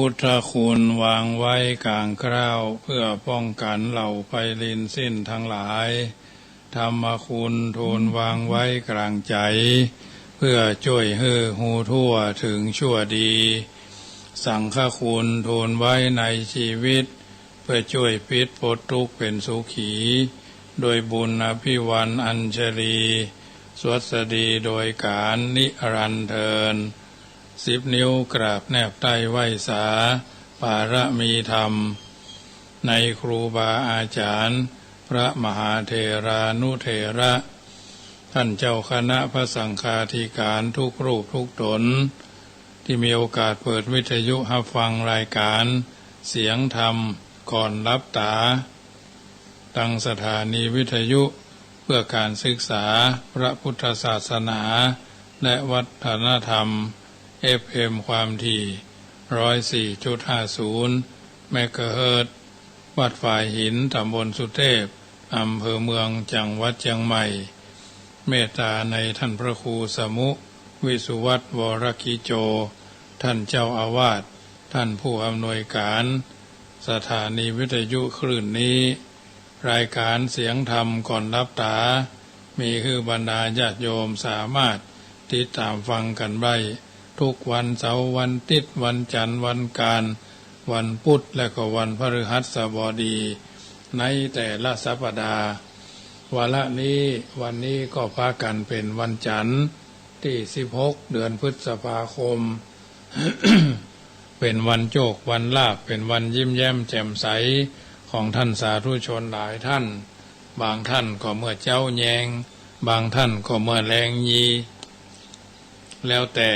พุทธคุณวางไว้กลางเกล้าเพื่อป้องกันเหล่าไพลินสิ้นทั้งหลายธรรมคุณทูลวางไว้กลางใจเพื่อช่วยให้หูทั่วถึงชั่วดีสังฆคุณทูลไว้ในชีวิตเพื่อช่วยพิษปลดทุกข์เป็นสุขีโดยบุญอภิวันอัญชลีสวัสดีโดยการนิรันดร์เทิน10 นิ้วกราบแนบใต้ไหว้สาปารมีธรรมในครูบาอาจารย์พระมหาเถรานุเถระท่านเจ้าคณะพระสังฆาธิการทุกรูปทุกตนที่มีโอกาสเปิดวิทยุรับฟังรายการเสียงธรรมก่อนรับตาตั้งสถานีวิทยุเพื่อการศึกษาพระพุทธศาสนาและวัฒนธรรมFM ความถี่ 104.50 เมกะเฮิรตซ์วัดฝ่ายหินตำบลสุเทพอำเภอเมืองจังหวัดเชียงใหม่เมตตาในท่านพระครูสมุวิสุวัตรวรกิโจท่านเจ้าอาวาสท่านผู้อำนวยการสถานีวิทยุคลื่นนี้รายการเสียงธรรมก่อนรับตามีคือบรรดาญาติโยมสามารถติดตามฟังกันได้ทุกวันเสาร์วันอาทิตย์วันจันทร์วันการวันพุธและก็วันพฤหัสบดีในแต่ละสัปดาห์วันนี้ก็พากันเป็นวันจันทร์ที่16 เดือนพฤษภาคม เป็นวันโชควันลาภเป็นวันยิ้มแย้มแจ่มใสของท่านสาธุชนหลายท่านบางท่านก็เมื่อเจ้าแยงบางท่านก็เมื่อแรงยีแล้วแต่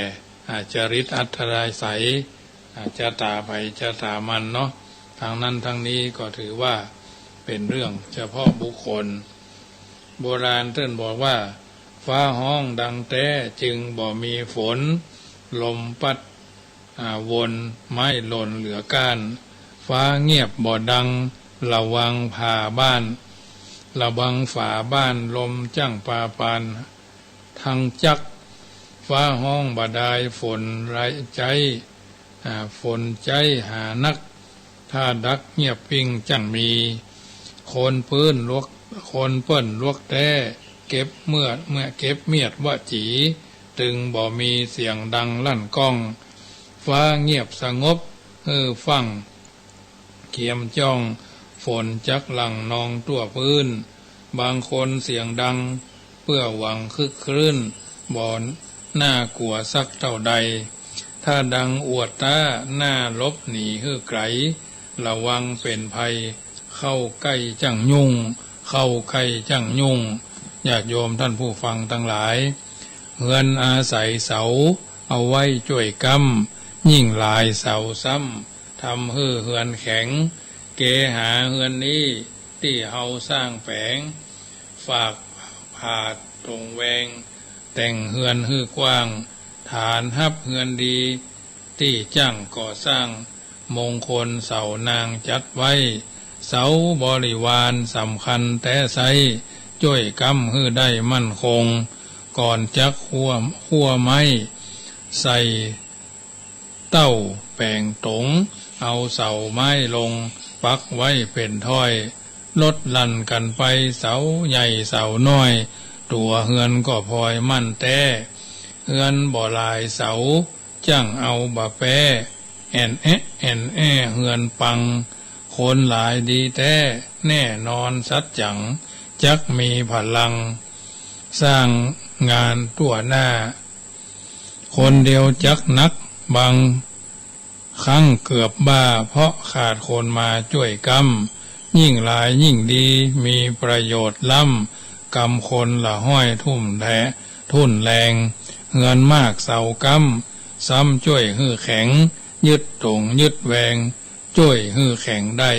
อาจจะฤทธิ์อัตรายใสอาจจะตาไปจะตามันเนาะทางนั้นทางนี้ก็ถือว่าเป็นเรื่องเฉพาะบุคคลโบราณท่านบอกว่าฟ้าห้องดังแต้จึงบ่มีฝนลมพัดวนไม้หล่นเหลือก้านฟ้าเงียบบ่ดังระวังผ่าบ้านระวังฝาบ้านลมจั่งปาปานทางจักฟ้าห้องบาดายฝนไรใจฝนใจหานักถ้าดักเงียบปิ้งจังมีคนเปิ้นลวกแต้เก็บเก็บเมียดว่าจีตึงบ่มีเสียงดังลั่นก้องฟ้าเงียบสงบฟังเขียมจ้องฝนจักหลังนองตัวพื้นบางคนเสียงดังเพื่อหวังคึกครื่นบ่น่ากลัวสักเท่าใดถ้าดังอวดตาหน้าลบหนีไกลระวังเป็นภัยเข้าใกล้จังยุ่งญาติโยมท่านผู้ฟังทั้งหลายเฮือนอาศัยเสาเอาไว้ช่วยกำยิ่งหลายเสาซ้ำทำเฮือนแข็งเกหาเฮือนนี้ที่เฮาสร้างแฝงฝากผาดตรงแวงแต่งเฮือนกว้างฐานฮับเฮือนดีที่จ้างก่อสร้างมงคลเสานางจัดไว้เสาบริวารสำคัญแต่ไสช่วยกำได้มั่นคงก่อนจักขั้วไม้ใส่เต้าแป่งตงเอาเสาไม้ลงปักไว้เป็นถ้อยลดลั่นกันไปเสาใหญ่เสาน้อยตัวเฮือนก็พลอยมั่นแต่เฮือนบ่ลายเสาจังเอาบะแปแอนแเฮือนปังคนหลายดีแต่แน่นอนสัจจังจักมีพลังสร้างงานตัวหน้าคนเดียวจักนักบางครั้งเกือบบ้าเพราะขาดคนมาช่วยกำยิ่งหลายยิ่งดีมีประโยชน์ล้ำกำคนละห้อยทุ่นแรงเฮือนมากเสากำซ้ำช่วยแข็งยึดตรงยึดแวงช่วยแข็งได้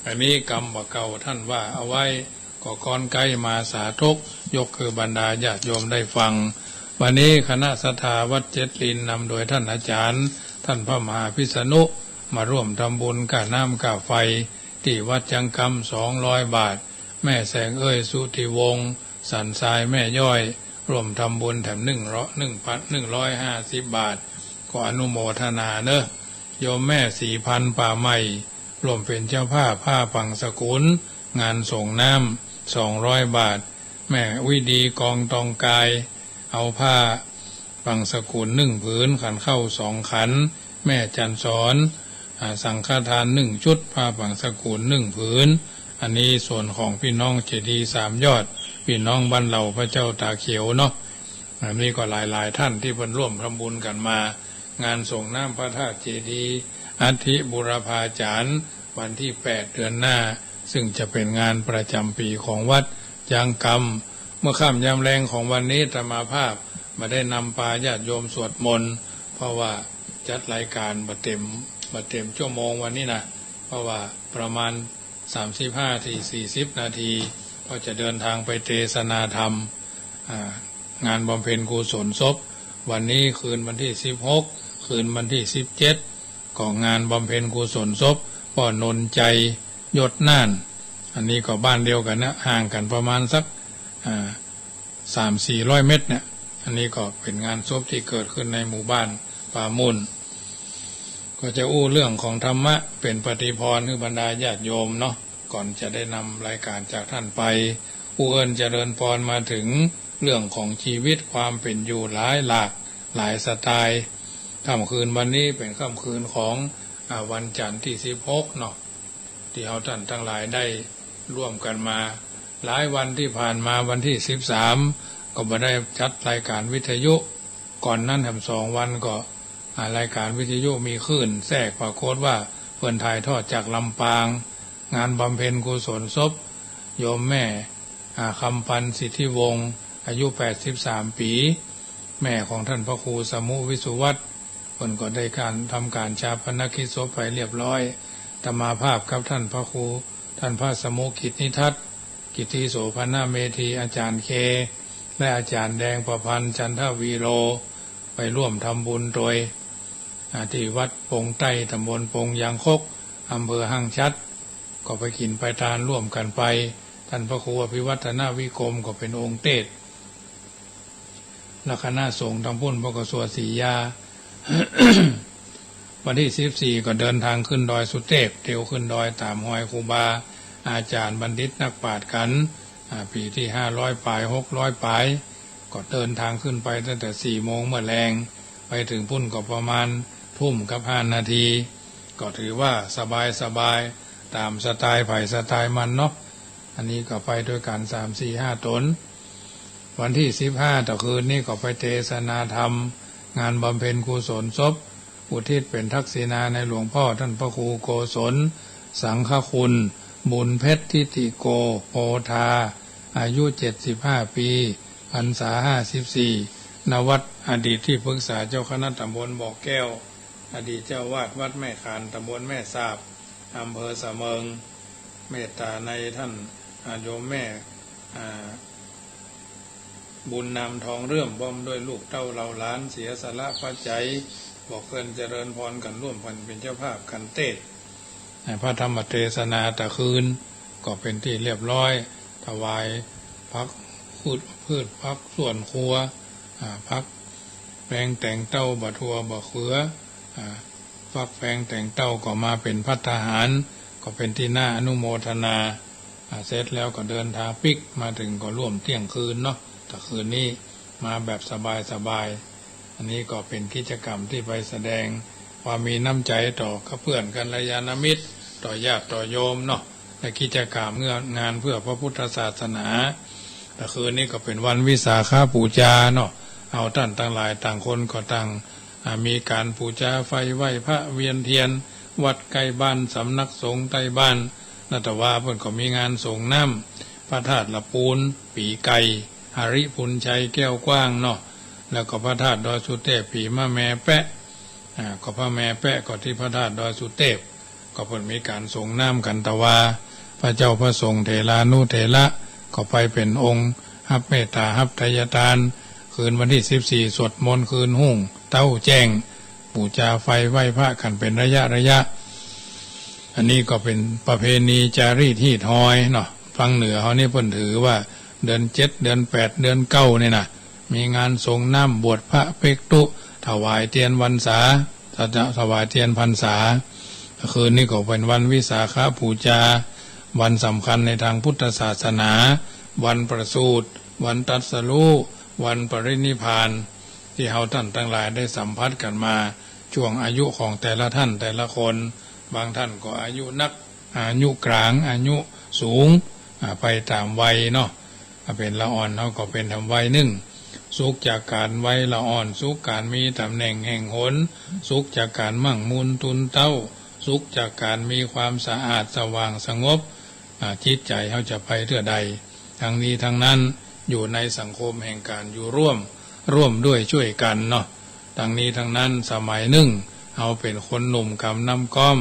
อันนี้กรรมบ่เก่าท่านว่าเอาไว้ก็ก่อนใกล้มาสาธกยกคือบรรดาญาติโยมได้ฟังวันนี้คณะศรัทธาวัดเจ็ดลินนำโดยท่านอาจารย์ท่านพระมหาพิษณุมาร่วมทำบุญค่าน้ำค่าไฟที่วัดจังกำ200 บาทแม่แสงสุธิวงศ์สันทรายแม่ย่อยร่วมทำบุญแถม150 บาท ก็อนุโมทนาเนอะโยมแม่4,000ป่าใหม่รวมเป็นเจ้าผ้าปังสกุลงานส่งน้ำ200 บาทแม่วิดีกองตองกายเอาผ้าปังสกุล1 ผืนขันเข้า2 ขันแม่จันสอนสังฆทาน1 ชุดผ้าปังสกุล1 ผืนอันนี้ส่วนของพี่น้องเจดีย์3 ยอดพี่น้องบ้านเราพระเจ้าตาเขียวเนาะอันนี้ก็หลายท่านที่เพิ่นร่วมทำบุญกันมางานส่งน้ำพระธาตุเจดีย์อาทิบุรพาจารย์วันที่8 เดือนหน้าซึ่งจะเป็นงานประจำปีของวัดยางกำเมื่อค่ำยามแรงของวันนี้อาตมาภาพมาได้นำพาญาติโยมสวดมนต์เพราะว่าจัดรายการมาเต็มชั่วโมงวันนี้นะเพราะว่าประมาณ35-40 นาทีก็จะเดินทางไปเทศนาธรรมงานบำเพ็ญกุศลศพวันนี้คืนวันที่16คืนวันที่17ของงานบำเพ็ญกุศลศพป่อนนใจยศน่านอันนี้ก็บ้านเดียวกันนะห่างกันประมาณสัก300-400 เมตรเนี่ยอันนี้ก็เป็นงานศพที่เกิดขึ้นในหมู่บ้านป่ามุนก็จะอู้เรื่องของธรรมะเป็นปฏิพรคือบรรดาญาติโยมเนาะก่อนจะได้นำรายการจากท่านไปผู้เอิญเจริญพรมาถึงเรื่องของชีวิตความเป็นอยู่หลายสไตล์ค่ำคืนวันนี้เป็นค่ำคืนของวันจันทร์ที่16เนาะที่เราท่านทั้งหลายได้ร่วมกันมาหลายวันที่ผ่านมาวันที่13ก็มาได้จัดรายการวิทยุก่อนนั้นทำ2 วันก็รายการวิทยุมีคลื่นแทรกปรากฏว่าเพื่อนถ่ายทอดจากลำปางงานบำเพ็ญกุศลศพโยมแม่คำพันธ์สิทธิวงศ์อายุ83 ปีแม่ของท่านพระครูสมุวิสุวัตรเพิ่นก็ได้ทำการชาปนกิจศพไปเรียบร้อยอาตมาภาพกับท่านพระครูท่านพระสมุกิจนิทัศน์กิติโสภณเมธีอาจารย์เคและอาจารย์แดงประพันธ์จันทวีโรไปร่วมทำบุญโดยที่วัดปงใต้ตำบลปงยางคกอำเภอห้างชัดก็ไปกินไปทานร่วมกันไปท่านพระครูอภิวัฒนาวิกรมก็เป็นองค์เทศและคณะสงฆ์ทำบุญพระกสวดสียา วันที่14ก็เดินทางขึ้นดอยสุเทพเที่ยวขึ้นดอยตามหอยครูบาอาจารย์บัณฑิตนักปราชญ์กันปีที่500 ปลาย600 ปลายก็เดินทางขึ้นไปตั้งแต่4 โมงเมื่อแรงไปถึงพุ่นก็ประมาณ1:05 นาทีก็ถือว่าสบายตามสไตล์ไผ่สไตล์มันเนาะอันนี้ก็ไปด้วยกัน3-4-5 ตนวันที่15ต่อคืนนี้ก็ไปเทศนาธรรมงานบำเพ็ญกุศลศพอุทิศเป็นทักษิณาในหลวงพ่อท่านพระครูโกศลสังฆคุณบุญเพชรทิติโกโพธาอายุ75 ปีพรรษา54นวัดอดีตที่ปรึกษาเจ้าคณะตำบลบ่อแก้วอดีตเจ้าวาดวัดแม่ขานตำบลแม่สาบอำเภอสะเมิงเมตตาในท่านโยมแม่บุญนำทองเรื่อมบ้อมด้วยลูกเต้าเราล้านเสียสละปัจจัยบอกเพื่อนเจริญพรกันร่วมพันเป็นเจ้าภาพกันเทศพระธรรมเทศนาตะคืนก็เป็นที่เรียบร้อยถวายพักพืชพักส่วนครัวพักแปลงแต่งเต้าบะทัวบะเขือพักแปลงแต่งเต้าก็มาเป็นภัตตาหารก็เป็นที่น่าอนุโมทนาเสร็จแล้วก็เดินทางปิกมาถึงก็ร่วมเที่ยงคืนเนาะแต่คืนนี้มาแบบสบายอันนี้ก็เป็นกิจกรรมที่ไปแสดงความมีน้ำใจต่อเพื่อนกัลยาณมิตรต่อญาติต่อโยมเนาะและกิจกรรมงานเพื่อพระพุทธศาสนาแต่คืนนี้ก็เป็นวันวิสาขบูชาเนาะเอาท่านต่างหลายต่างคนก็ต่างมีการบูชาไฟไหว้พระเวียนเทียนวัดใกล้บ้านสำนักสงฆ์ใต้บ้านนัตว่าเพิ่นก็มีงานส่งน้ำพระธาตุละปูนปีไก่หริพุนชัยแก้วกว้างเนาะแล้วก็พระธาตุดอยสุเทพปีมะแม่แปะก็พระแม่แปะก็ที่พระธาตุดอยสุเทพก็เพิ่นมีการส่งน้ำกันตะวาพระเจ้าพระสงฆ์เถรานุเถระก็ไปเป็นองค์ฮับเมตตาฮับทายทานคืนวันที่14สวดมนต์คืนหุ่งเต้าแจ้งบูชาไฟไหว้พระกันเป็นระยะอันนี้ก็เป็นประเพณีจารีตที่ทอยเนาะฟังเหนือเขานี่เพิ่นถือว่าเดือน7เดือน8เดือน9เนี่ยนะ มีงานส่งน้ำบวชพระภิกษุถวายเทียนพรรษาถวายเทียนพรรษาคืนนี้ก็เป็นวันวิสาขบูชาวันสำคัญในทางพุทธศาสนาวันประสูติวันตรัสรู้วันปรินิพพานที่เฮาท่านทั้งหลายได้สัมผัสกันมาช่วงอายุของแต่ละท่านแต่ละคนบางท่านก็อายุนักอายุกลางอายุสูงไปตามวัยเนาะเป็นละอ่อนเขาก็เป็นทำวัยหนึ่งสุขจากการวัยละอ่อนสุขการมีตำแหน่งแห่งหนสุขจากการมั่งมูลทุนเต้าสุขจากการมีความสะอาดสว่างสงบจิตใจเขาจะไปเท่าใดทั้งนี้ทั้งนั้นอยู่ในสังคมแห่งการอยู่ร่วมด้วยช่วยกันเนาะทั้งนี้ทั้งนั้นสมัยหนึ่งเอาเป็นคนหนุ่มกำน้ำก้อม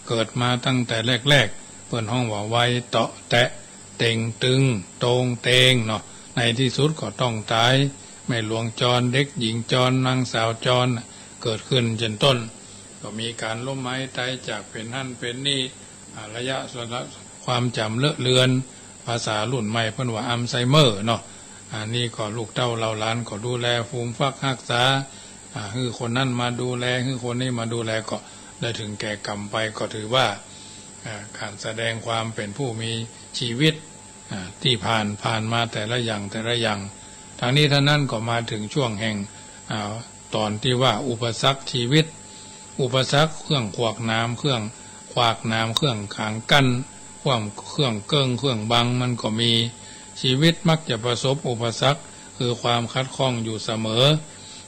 เกิดมาตั้งแต่แรกเปิ้นห้องว่าไวเตาะแตะเต่งตึงตรงเตงเนาะในที่สุดก็ต้องตายแม่หลวงจรเด็กหญิงจรนางสาวจรเกิดขึ้นจนต้นก็มีการล้มไม้ตายจากเป็นนั่นเป็นนี่ระยะส่วนความจำเลอะเลือนภาษารุ่นใหม่เพิ่นว่าอัลไซเมอร์เนาะอันนี้ก็ลูกเต้าเราหลานก็ดูแลฟูมฟักรักษาคือคนนั้นมาดูแลคือคนนี้มาดูแลก็ได้ถึงแก่กรรมไปก็ถือว่าการแสดงความเป็นผู้มีชีวิตที่ผ่านมาแต่ละอย่างทางนี้ท่านั้นก็มาถึงช่วงแห่งตอนที่ว่าอุปสรรคชีวิตอุปสรรคเครื่องขวากน้ำเครื่องขวากน้ำเครื่องขังกั้นความเครื่องเกิ้งเครื่องบังมันก็มีชีวิตมักจะประสบอุปสรรคคือความคัดข้องอยู่เสมอ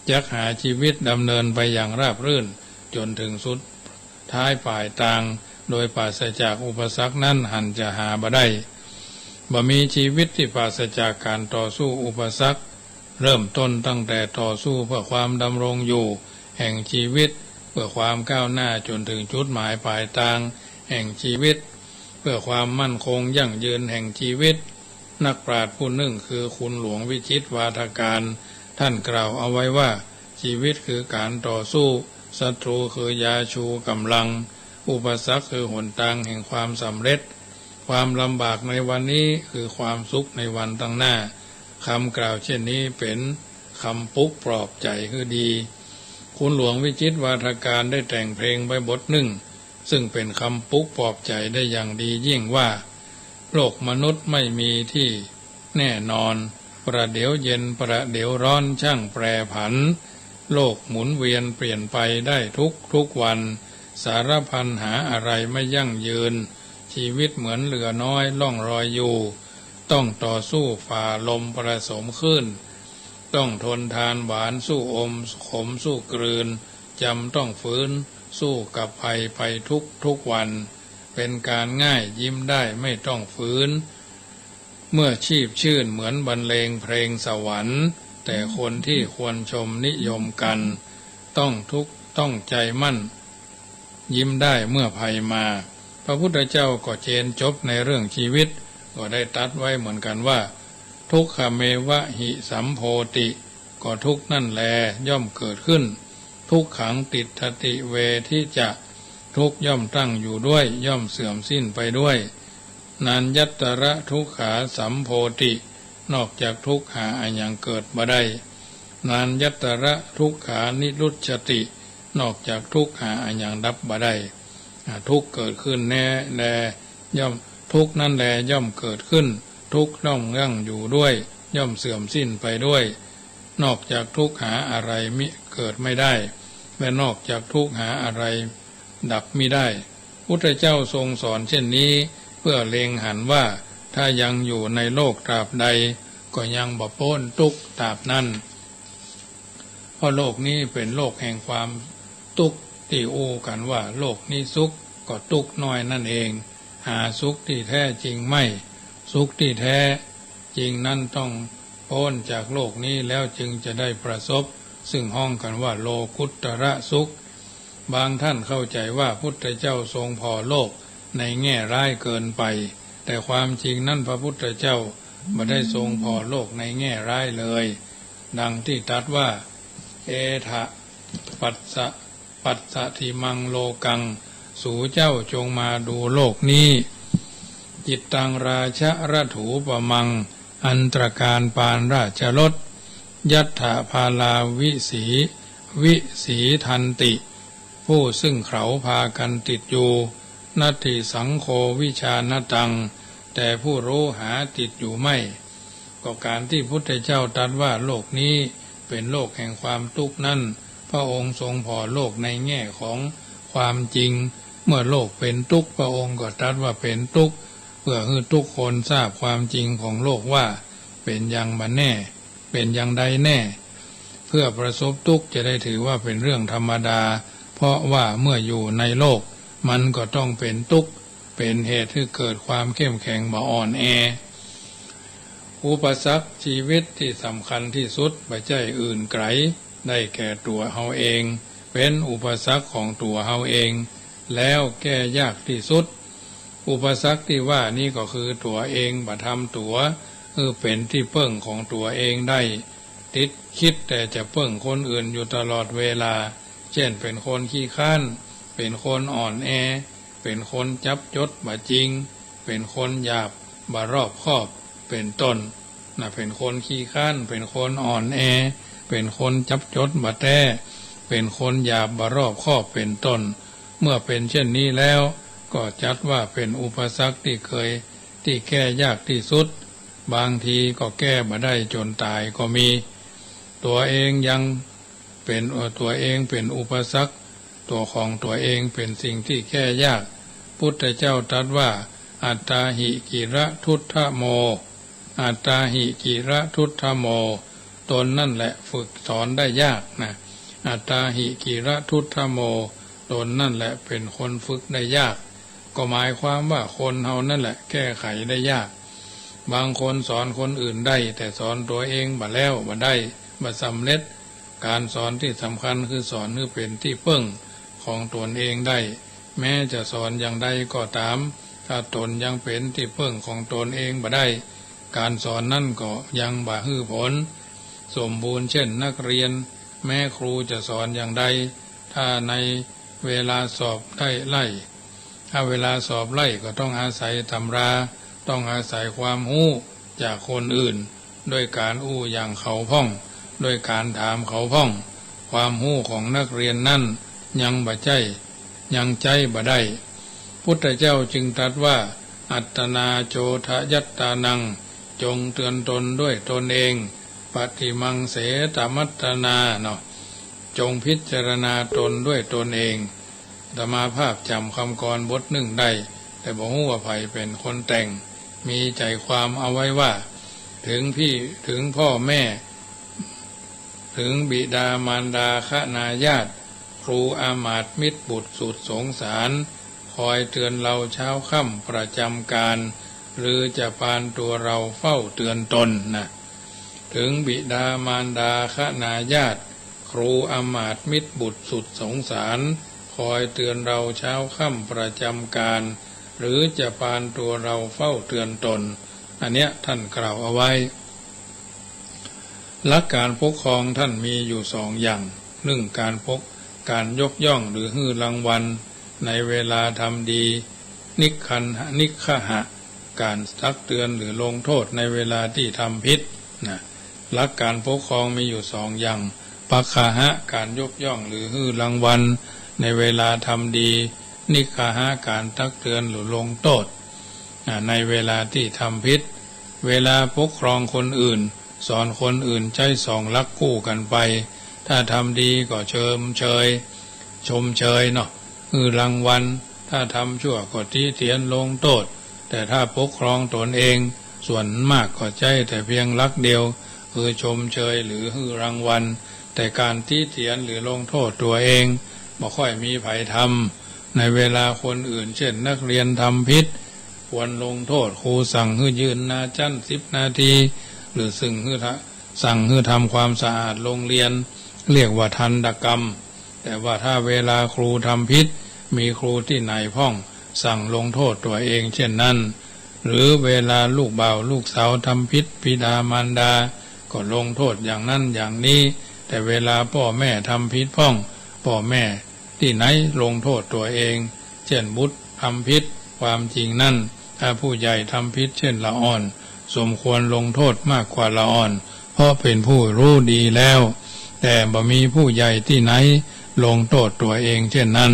อยากหาชีวิตดำเนินไปอย่างราบรื่นจนถึงสุดท้ายปลายทางโดยปราศจากอุปสรรคนั้นหันจะหาบ่ได้บ่มีชีวิตที่ปราศจากการต่อสู้อุปสรรคเริ่มต้นตั้งแต่ต่อสู้เพื่อความดำรงอยู่แห่งชีวิตเพื่อความก้าวหน้าจนถึงจุดหมายปลายทางแห่งชีวิตเพื่อความมั่นคงยั่งยืนแห่งชีวิตนักปราชญ์ผู้หนึ่งคือคุณหลวงวิชิตวาทการท่านกล่าวเอาไว้ว่าชีวิตคือการต่อสู้ศัตรูคือยาชูกำลังอุปสรรคคือหนทางแห่งความสำเร็จความลำบากในวันนี้คือความสุขในวันตั้งหน้าคำกล่าวเช่นนี้เป็นคำปลุกปลอบใจคือดีคุณหลวงวิชิตวาทการได้แต่งเพลงไว้บทหนึ่งซึ่งเป็นคำปลุกปลอบใจได้อย่างดียิ่งว่าโลกมนุษย์ไม่มีที่แน่นอนประเดี๋ยวเย็นประเดี๋ยวร้อนช่างแปรผันโลกหมุนเวียนเปลี่ยนไปได้ทุกวันสารพันหาอะไรไม่ยั่งยืนชีวิตเหมือนเรือน้อยล่องรอยอยู่ต้องต่อสู้ฝ่าลมประสมขึ้นต้องทนทานหวานสู้อมขมสู้กลืนจำต้องฟื้นสู้กับภัยไปทุกวันเป็นการง่ายยิ้มได้ไม่ต้องฟื้นเมื่อชีพชื่นเหมือนบรรเลงเพลงสวรรค์แต่คนที่ควรชมนิยมกันต้องทุกข์ต้องใจมั่นยิ้มได้เมื่อภัยมาพระพุทธเจ้าก็เจนจบในเรื่องชีวิตก็ได้ตรัสไว้เหมือนกันว่าทุกขเมวะหิสัมโพติก็ทุกนั่นแลย่อมเกิดขึ้นทุกขังติฏฐิเวทิจะทุกย่อมตั้งอยู่ด้วยย่อมเสื่อมสิ้นไปด้วยนันยัตตระทุกขาสัมโพตินอกจากทุกหาอันยังเกิดบ่ได้นันยัตตระทุกขานิรุชตินอกจากทุกหาอันยังดับบ่ได้ทุกเกิดขึ้นแน่แลย่อมทุกนั่นแลย่อมเกิดขึ้นทุกย่อมยั่งอยู่ด้วยย่อมเสื่อมสิ้นไปด้วยนอกจากทุกหาอะไรมิเกิดไม่ได้และนอกจากทุกหาอะไรดับมิได้พุทธเจ้าทรงสอนเช่นนี้เพื่อเล็งหันว่าถ้ายังอยู่ในโลกตราบใดก็ยังบ่พ้นทุกข์ตราบนั้นเพราะโลกนี้เป็นโลกแห่งความทุกข์ที่อู้กันว่าโลกนี้สุขก็ทุกข์น้อยนั่นเองหาสุขที่แท้จริงไม่สุขที่แท้จริงนั้นต้องพ้นจากโลกนี้แล้วจึงจะได้ประสบซึ่งห้องกันว่าโลกุตระสุขบางท่านเข้าใจว่าพุทธเจ้าทรงพอโลกในแง่ร้ายเกินไปแต่ความจริงนั้นพระพุทธเจ้าไม่ได้ทรงพอโลกในแง่ร้ายเลยดังที่ตรัสว่าเอทะปัสสะทิมังโลกังสู่เจ้าจงมาดูโลกนี้จิตตังราชะระถูปมังอันตรการปานราชรส ยัตถาภาลาวิสีทันติผู้ซึ่งเขาพากันติดอยู่นัตถิสังโฆวิชานตังแต่ผู้รู้หาติดอยู่ไม่ก็การที่พุทธเจ้าตรัสว่าโลกนี้เป็นโลกแห่งความทุกข์นั้นพระองค์ทรงพอโลกในแง่ของความจริงเมื่อโลกเป็นทุกข์พระองค์ก็ตรัสว่าเป็นทุกข์เพื่อให้ทุกคนทราบความจริงของโลกว่าเป็นอย่างบัดแน่เป็นอย่างใดแน่เพื่อประสบทุกข์จะได้ถือว่าเป็นเรื่องธรรมดาเพราะว่าเมื่ออยู่ในโลกมันก็ต้องเป็นทุกข์เป็นเหตุให้เกิดความเข้มแข็งบ่อ่อนแออุปสรรคชีวิตที่สำคัญที่สุดไม่ใช่อื่นไกลได้แก่ตัวเฮาเองเป็นอุปสรรคของตัวเฮาเองแล้วแก้ยากที่สุดอุปสรรคที่ว่านี่ก็คือตัวเองบ่ทำตัวเป็นที่เพิ่งของตัวเองได้ติดคิดแต่จะเพิ่งคนอื่นอยู่ตลอดเวลาเช่นเป็นคนขี้ข้านเป็นคนอ่อนแอเป็นคนจับจดบ่จริงเป็นคนหยาบบ่รอบคอบเป็นต้นเป็นคนขี้ข้านเป็นคนอ่อนแอเป็นคนจับจดบ่แท้เป็นคนหยาบบ่รอบคอบเป็นต้นเมื่อเป็นเช่นนี้แล้วก็จัดว่าเป็นอุปสรรคที่แก้ยากที่สุดบางทีก็แก้บ่ได้จนตายก็มีตัวเองยังเป็นตัวเองเป็นอุปสรรคตัวของตัวเองเป็นสิ่งที่แก้ยากพุทธเจ้าตรัสว่าอัตตาหิกิระทุตถโมอัตตาหิกิระทุตถโมตนนั่นแหละฝึกสอนได้ยากนะอัตตาหิกิระทุตถโมตนนั่นแหละเป็นคนฝึกได้ยากก็หมายความว่าคนเฮานั่นแหละแก้ไขได้ยากบางคนสอนคนอื่นได้แต่สอนตัวเองบ่แล้วบ่ได้บ่สำเร็จการสอนที่สำคัญคือสอนให้เป็นที่พึ่งของตนเองได้แม้จะสอนอย่างใดก็ตามถ้าตนยังเป็นที่พึ่งของตนเองบ่ได้การสอนนั่นก็ยังบ่ฮือผลสมบูรณ์เช่นนักเรียนแม้ครูจะสอนอย่างใดถ้าในเวลาสอบได้ไล่ถ้าเวลาสอบไล่ก็ต้องอาศัยตำราต้องอาศัยความรู้จากคนอื่นด้วยการอู้อย่างเขาพ่องด้วยการถามเขาพ่องความรู้ของนักเรียนนั่นยังบ่ใจยังใจบ่ได้พุทธเจ้าจึงตรัสว่าอัตตนาโจทยัตตานังจงเตือนตนด้วยตนเองปฏิมังเสตมัตตนาเนาะจงพิจารณาตนด้วยตนเองอาตมาภาพจำคำกรบทหนึ่งได้แต่บอกว่าไผเป็นคนแต่งมีใจความเอาไว้ว่าถึงพ่อแม่ถึงบิดามารดาคณาญาติครูอามาตย์มิตรบุตรสุดสงสารคอยเตือนเราเช้าค่ำประจำการหรือจะปานตัวเราเฝ้าเตือนตนนะถึงบิดามารดาคณาญาติครูอามาตย์มิตรบุตรสุดสงสารคอยเตือนเราเช้าค่ำประจำการหรือจะปานตัวเราเฝ้าเตือนตนอันเนี้ยท่านกล่าวเอาไว้หลักการปกครองท่านมีอยู่สองอย่างหนึ่งการยกย่องหรือฮือรางวัลในเวลาทำดีนิคหะการตักเตือนหรือลงโทษในเวลาที่ทำผิดนะหลักการปกครองมีอยู่สองอย่างปัคคหะการยกย่องหรือฮือรางวัลในเวลาทำดีนิคหะการตักเตือนหรือลงโทษในเวลาที่ทำผิดเวลาปกครองคนอื่นสอนคนอื่นใช้สองหลักคู่กันไปถ้าทำดีก็ชมเชยเนาะฮือรางวัลถ้าทำชั่วก็ตีเตียนลงโทษแต่ถ้าปกครองตนเองส่วนมากก็ใช้แต่เพียงหลักเดียวคือชมเชยหรือฮือรางวัลแต่การตีเตียนหรือลงโทษตัวเองบ่ค่อยมีไผทำในเวลาคนอื่นเช่นนักเรียนทำผิดควรลงโทษครูสั่งให้ยืนหน้าชั้น10 นาทีหรือสั่งให้ทำความสะอาดโรงเรียนเรียกว่าทันตกรรมแต่ว่าถ้าเวลาครูทำผิดมีครูที่ไหนพ่องสั่งลงโทษตัวเองเช่นนั้นหรือเวลาลูกบ่าวลูกสาวทำผิดบิดามารดาก็ลงโทษอย่างนั้นอย่างนี้แต่เวลาพ่อแม่ทำผิดพ่องพ่อแม่ที่ไหนลงโทษตัวเองเช่นบุตรทำผิดความจริงนั่นถ้าผู้ใหญ่ทำผิดเช่นละอ่อนสมควรลงโทษมากกว่าละอ่อน เพราะเป็นผู้รู้ดีแล้ว แต่บ่มีผู้ใหญ่ที่ไหนลงโทษตัวเองเช่นนั้น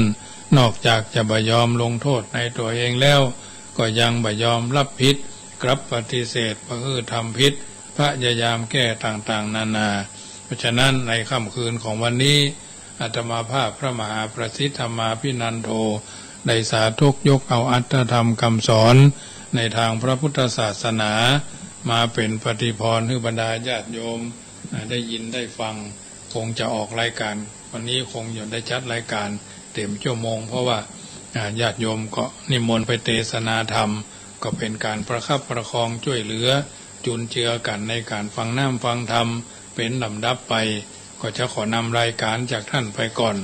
นอกจากจะบ่ยอมลงโทษในตัวเองแล้วก็ยังบ่ยอมรับผิดกลับปฏิเสธประพฤติทำผิดพยายามแก้ต่างๆนานาเพราะฉะนั้นในค่ำคืนของวันนี้อาตมาภาพพระมหาประสิทธิธรรมาภินันโทได้สาธุยกเอาอัตถธรรมคำสอนในทางพระพุทธศาสนามาเป็นปฏิพรให้บรรดาญาติโยมได้ยินได้ฟังคงจะออกรายการวันนี้คงอยู่ได้จัดรายการเต็มชั่วโมงเพราะว่าญาติโยมก็นิมนต์ไปเทศนาธรรมก็เป็นการประคับประคองช่วยเหลือจุนเจือกันในการฟังน้ำฟังธรรมเป็นลำดับไปก็จะขอนำรายการจากท่านไปก่อน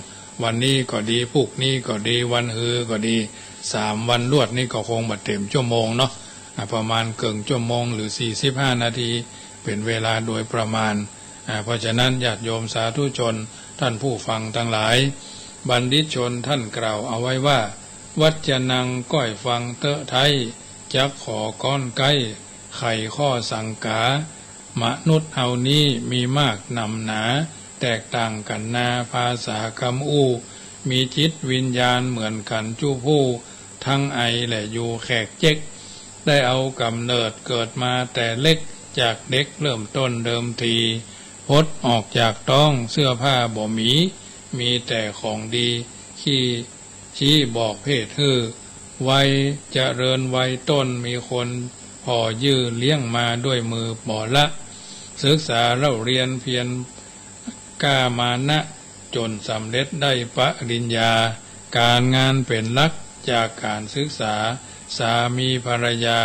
วันนี้ก็ดีพรุ่งนี้ก็ดีวันฮือก็ดี3 วันรวดนี่ก็คงบัดเต็มชั่วโมงเนาะประมาณเกินชั่วโมงหรือ45 นาทีเป็นเวลาโดยประมาณเพราะฉะนั้นญาติโยมสาธุชนท่านผู้ฟังทั้งหลายบัณฑิตชนท่านกล่าวเอาไว้ว่าวัจนังก้อยฟังเตอะไทยจักขอก้อนไก่ไข่ข้อสังกามนุษย์เอานี้มีมากนำหนาแตกต่างกันนาภาษาคำอู้มีจิตวิญญาณเหมือนกันจู้ผู้ทั้งไอและอยู่แขกเจ๊กได้เอากำเนิดเกิดมาแต่เล็กจากเด็กเริ่มต้นเดิมทีพดออกจากต้องเสื้อผ้าบ่มีแต่ของดีชี้บอกเพศฮือวัยเจริญวัยต้นมีคนพ่อยื้อเลี้ยงมาด้วยมือบ่ละศึกษาเล่าเรียนเพียรกล้ามานะจนสำเร็จได้ปริญญาการงานเป็นหลักจากการศึกษาสามีภรรยา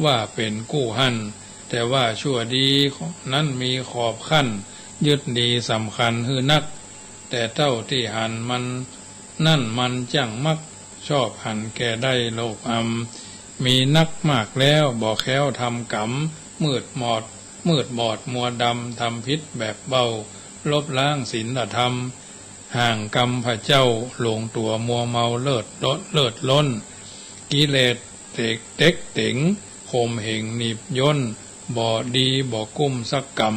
ว่าเป็นกู้หั่นแต่ว่าชั่วดีนั้นมีขอบขั้นยึดดีสำคัญฮือนักแต่เท่าที่หันมันนั่นมันจังมักชอบหันแก่ได้โลภมีนักมากแล้วบอกแค้วทำกรรมมืดบอดมัวดำทำพิษแบบเบาลบล้างศีลธรรมห่างกรรมพระเจ้าลงตัวมัวเมาเลิศล้นกิเลสเต็กเต็งข่มเหงหนีบย่นบ่ดีบ่กุ้มสักกรรม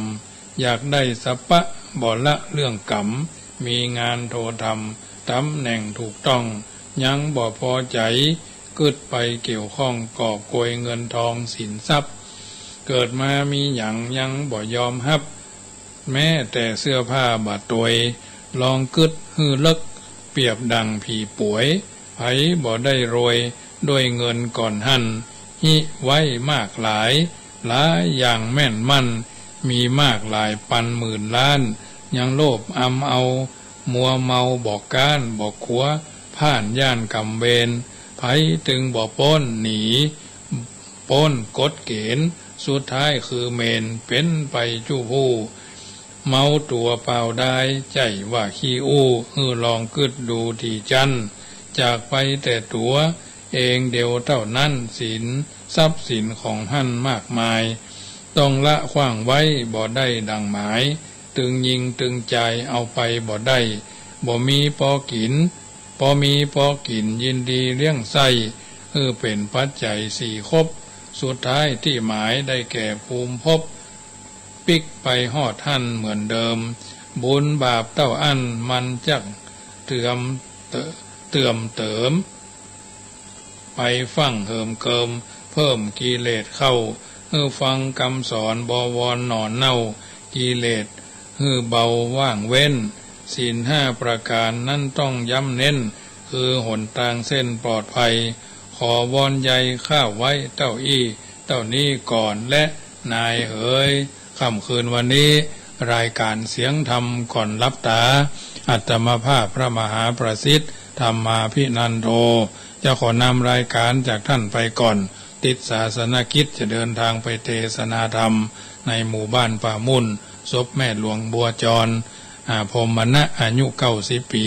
อยากได้สัพพะบ่ละเรื่องกรรมมีงานโทธรรมตำแหน่งถูกต้องยังบ่พอใจกึดไปเกี่ยวข้องกอบโกยเงินทองสินทรัพย์เกิดมามีหยังยังบ่ยอมฮับแม้แต่เสื้อผ้าบาดตวยลองกึดฮือเลิกเปรียบดังผีป่วยไผบ่ได้รวยด้วยเงินก่อนหั่นหิไว้มากหลายอย่างแม่นมั่นมีมากหลายพันหมื่นล้านยังโลภเอามัวเมาบอกการบอกขัวผ่านย่านกำเวรไผถึงบ่ป้นหนีป้นกฎเกณฑ์สุดท้ายคือเมนเป็นไปจู้ผู้เมาตัวเปล่าได้ใจว่าขี้อู้ลองกึดดูที่จันจากไปแต่ตัวเองเดียวเท่านั้นสินทรัพย์สินของท่านมากมายต้องละขว้างไว้บ่ได้ดังหมายตึงยิงตึงใจเอาไปบ่ได้บ่มีพอกินยินดีเลี้ยงไส้เป็นปัจจัย4ครบสุดท้ายที่หมายได้แก่ภูมิภพปิกไปหอดท่านเหมือนเดิมบุญบาปเต้าอั้นมันจักเติมไปฟังเหิมเกิมเพิ่มกิเลสเข้าฟังคำสอนบวรหนอนเน่ากิเลสเบาว่างเว้นศีล5 ประการนั่นต้องย้ำเน้นคือหนทางเส้นปลอดภัยขอวอนใยข้าวไว้เต้านี้ก่อนและนายเอ๋ยค่ำคืนวันนี้รายการเสียงธรรมก่อนลับตาอัตมภาพพระมหาประสิทธิ์ธรรมาภินันโทจะขอนำรายการจากท่านไปก่อนติดศาสนกิจจะเดินทางไปเทศนาธรรมในหมู่บ้านป่ามุ่นศพแม่หลวงบัวจรพรหมณะอายุ90 ปี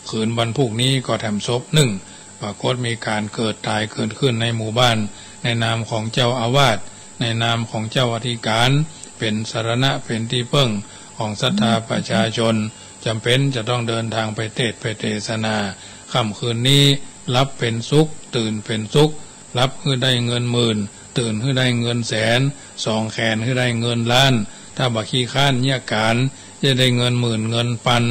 คืนวันพรุ่งนี้ก็แถมศพ1ปรากฏมีการเกิดตายเกิดขึ้นในหมู่บ้านในนามของเจ้าอาวาสในนามของเจ้าอธิการเป็นสรณะเป็นที่พึ่งของศรัทธาประชาชนจำเป็นจะต้องเดินทางไปเทศนาค่ำคืนนี้รับเป็นสุขตื่นเป็นสุขรับให้ได้เงินหมื่นตื่นให้ได้เงินแสน2 แขนให้ได้เงินล้าน ถ้าบักขี้ข้านเนี่ยการจะได้เงินหมื่นเงินพัน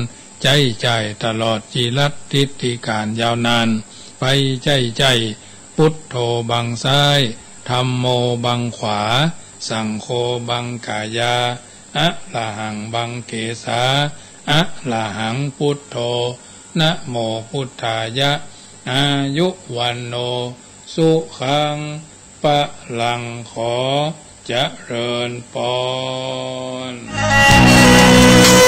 ใจใจตลอดจีรัตทิฏฐิการยาวนานไปใจพุทโธบังซ้ายธัมโมบังขวาสังโฆบังกายาอะระหังบังเกสาอะระหังพุทโธนะโมพุทธายะอายุวันโนสุขังปะลังขอเจริญพร